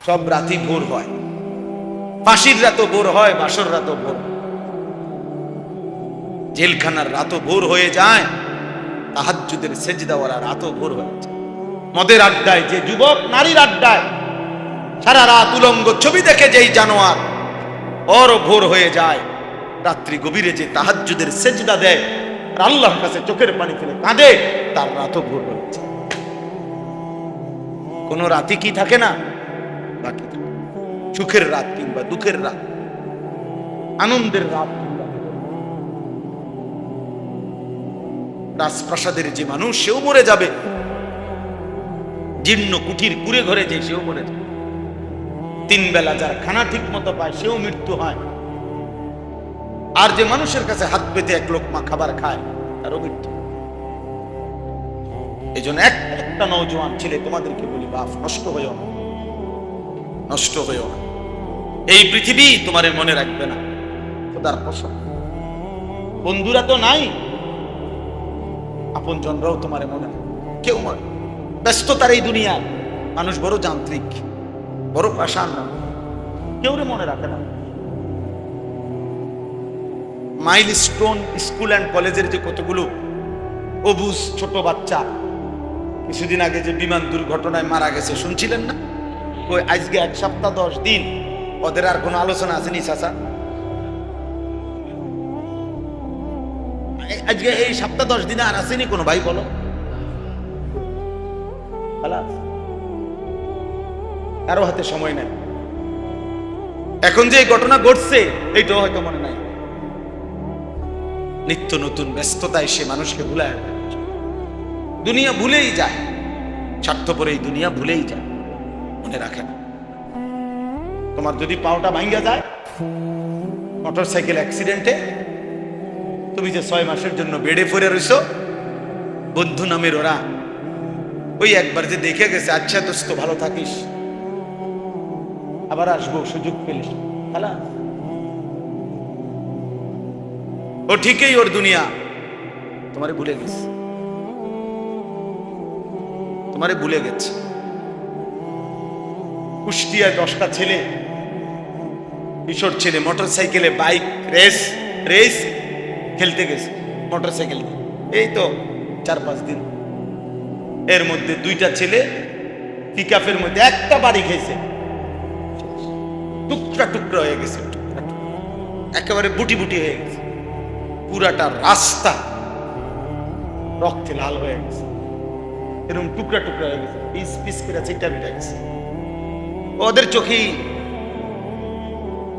সব রাতই ভোর হয়, ফাঁসির রাতও ভোর হয়, বাসর রাতও ভোর, জেলখানার রাতও ভোর হয়ে যায়, তাহাজ্জুদের সেজদাওয়ালা রাতও ভোর হয়ে যায়। মদের আড্ডায় যে যুবক, নারীর আড্ডায় সারা রাত উলঙ্গ ছবি দেখে যেই জানোয়ার, ওরও ভোর হয়ে যায়। রাত্রি গভীরে যে তাহাজ্জুদের সেজদা দেয় আর আল্লাহর কাছে চোখের পানি ফেলে কাঁদে, তার রাতও ভোর হয়ে যায়। কোন রাতে কি থাকে না, বাকি থাকে। সুখের রাত কিংবা দুঃখের রাত, আনন্দের রাত কিংবা রাজপ্রাসাদের যে মানুষ, সেও মরে যাবে। জীর্ণ কুঠির কুড়ে ঘরে যে, সেও মরে যাবে। তিন বেলা যার খানা ঠিক মতো পায়, সেও মৃত্যু হয়। আর যে মানুষের কাছে হাত পেতে এক লোকমা খাবার খায়, তারও মৃত্যু। এই জন্য একটা নওজোয়ান ছেলে তোমাদেরকে বলি, বাপ, নষ্ট হয়েও না, নষ্ট হয়েও না। এই পৃথিবী তোমার মনে রাখবে না, খোদার কসম। বন্ধুরা তো নাই, আপন জনরাও তোমার মনে রাখবে কেউ মনে। ব্যস্ততার এই দুনিয়ায় মানুষ বড় যান্ত্রিক, বড় পাষাণ, কেউ মনে রাখে না। মাইলস্টোন স্কুল অ্যান্ড কলেজের যে কতগুলো অবুঝ ছোট বাচ্চা কিছুদিন আগে যে বিমান দুর্ঘটনায় মারা গেছে, শুনছিলেন না? ওই আজকে 1 সপ্তাহ 10 দিন ওদের আর কোনো আলোচনা আসেনি চাচা? আজকে এই সপ্তাহ 10 দিনে আর আসেনি কোনো ভাই? বলো। কারো হাতে সময় নাই। এখন যে এই ঘটনা ঘটছে, এইটাও হয়তো মনে নাই। নিত্য নতুন ব্যস্ততায় সে মানুষকে ভুলায়, দুনিয়া ভুলেই যায়, স্বার্থপর এই দুনিয়া ভুলেই যায়, মনে রাখে না। তোমার যদি পাওটা ভাঙ্গা যায় মোটর সাইকেল অ্যাক্সিডেন্টে, তুমি যে 6 মাসের জন্য বেডে পড়ে রইছো, বন্ধু নামের ওরা ওই একবার যে দেখে গেছে, আচ্ছা দোস্ত ভালো থাকিস, আবার আসবো সুযোগ পেলে, ও ঠিকই ওর দুনিয়া তোমারে ভুলে গেছে, তোমারে ভুলে গেছে। কুষ্টিয়ায় 10টা ছেলে, কিশোর ছেলে মোটর সাইকেলে বাইক রেস খেলতে গেছে মোটর সাইকেল, এই তো 4-5 দিন। এর মধ্যে 2টা ছেলে পিকআপের মধ্যে একটা বাড়ি খেয়েছে, টুকরা টুকরা হয়ে গেছে, একেবারে বুটি বুটি হয়ে গেছে, পুরাটা রাস্তা রক্তে লাল হয়ে গেছে, এরকম টুকরা টুকরা হয়ে গেছে, পিস পিস করে চিটা বিটা গেছে। ওদের চোখেই,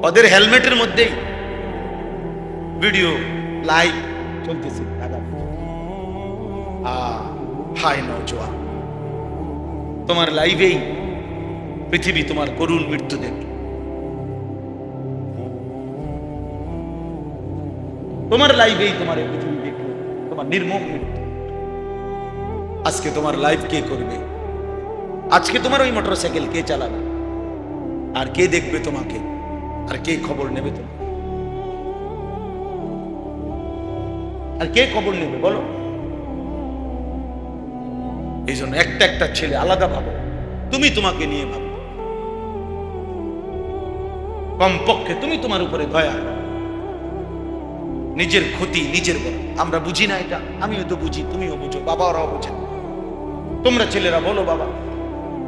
ওদের হেলমেটের মধ্যেই ভিডিও লাইভ চলতেছে। হাই নওজোয়ান, তোমার লাইভেই পৃথিবী তোমার করুণ মৃত্যু দেখবে, তোমার লাইভেই তোমার পৃথিবী দেখবে তোমার নির্মম মৃত্যু। আজকে তোমার লাইভ কে করবে? আজকে তোমার ওই মোটর সাইকেল কে চালাবে? আর কে দেখবে তোমাকে? আর কে খবর নেবে তোমাকে? আর কে খবর নেবে বলো? এই জন্য একটা একটা ছেলে আলাদা ভাবো, তুমি তোমাকে নিয়ে ভাবো, কমপক্ষে তুমি তোমার উপরে দয়া করো। নিজের ক্ষতি নিজের বলো। আমরা বুঝি না এটা, আমিও তো বুঝি, তুমিও বুঝো, বাবারাও বুঝেন। তোমরা ছেলেরা বলো, বাবা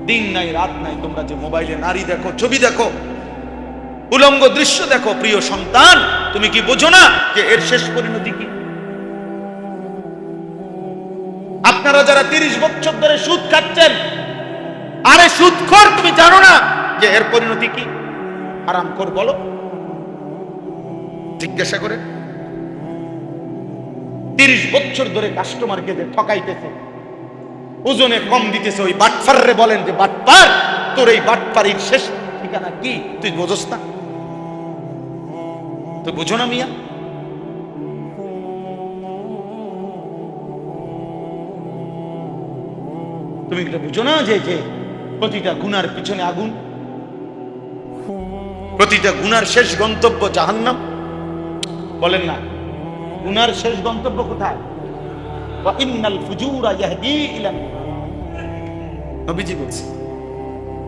দিন নাই রাত নাই তোমরা যে মোবাইলে নারী দেখো, ছবি দেখো, উলঙ্গ দৃশ্য দেখো, প্রিয় সন্তান তুমি কি বোঝো না যে এর শেষ পরিণতি কি? আপনারা যারা 30 বছর ধরে সুদ খাচ্ছেন, আরে সুদখোর, তুমি জানো না যে এর পরিণতি কি? হারামখোর বলো, জিজ্ঞাসা করে। 30 বছর ধরে কাস্টমারকে যে ঠকাইতেছে, ওজনে কম দিতেছে, ওই বাটপাররে বলেন যে বাটপার, তোর এই বাটপারির শেষ ঠিকানা কি তুই বোঝস না? তো বুঝো না মিয়া? তুমি এটা বুঝো না যে প্রতিটা গুনার পিছনে আগুন, প্রতিটা গুনার শেষ গন্তব্য জাহান্নাম? বলেন না, গুনার শেষ গন্তব্য কোথায়? ওয়া ইন্নাল ফুজুরা ইয়াহদি ইলা, নবীজি বলছে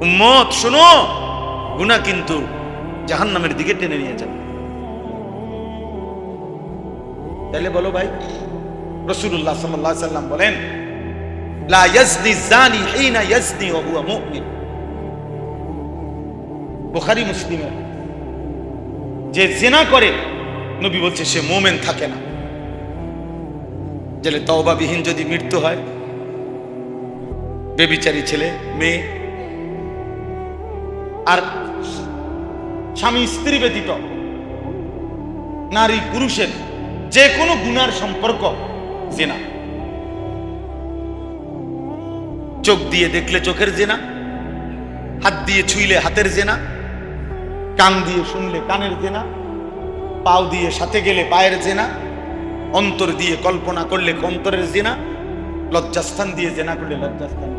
উম্মত শোনো, গুনাহ কিন্তু জাহান্নামের দিকে টেনে নিয়ে যাবে। তাহলে বলো ভাই, রাসূলুল্লাহ সাল্লাল্লাহু আলাইহি সাল্লাম বলেন, লা ইয়াজনি জানি হিনা ইয়াজনি ওয়া হুয়া মুমিন। বুখারী মুসলিমে, যে জিনা করে নবী বলছে সে মুমিন থাকে না। জেলে তওবাবিহীন যদি মৃত্যু হয়, বেবিচারী ছেলে মেয়ে আর স্বামী স্ত্রী ব্যতীত নারী পুরুষের যে কোনো গুনার সম্পর্ক জিনা। চোখ দিয়ে দেখলে চোখের জিনা, হাত দিয়ে ছুঁইলে হাতের জিনা, কান দিয়ে শুনলে কানের জিনা, পাও দিয়ে সাথে গেলে পায়ের জিনা, অন্তর দিয়ে কল্পনা করলে অন্তরের জিনা, লজ্জাস্থান দিয়ে জিনা করলে লজ্জাস্থান।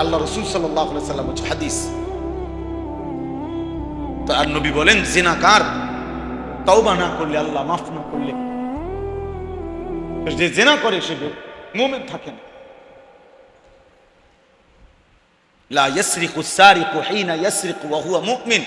আল্লাহ রাসূল সাল্লাল্লাহু আলাইহি সাল্লাম বলেছেন, হাদিস। তো আর নবী বলেন, জিনাকার তওবা না করলে, আল্লাহ মাফ না করলে, যে জিনা করে সে মুমিন থাকে না। লা ইয়াসরিকু সারিকু হিনা ইয়াসরিকু ওয়া হুয়া মুমিন।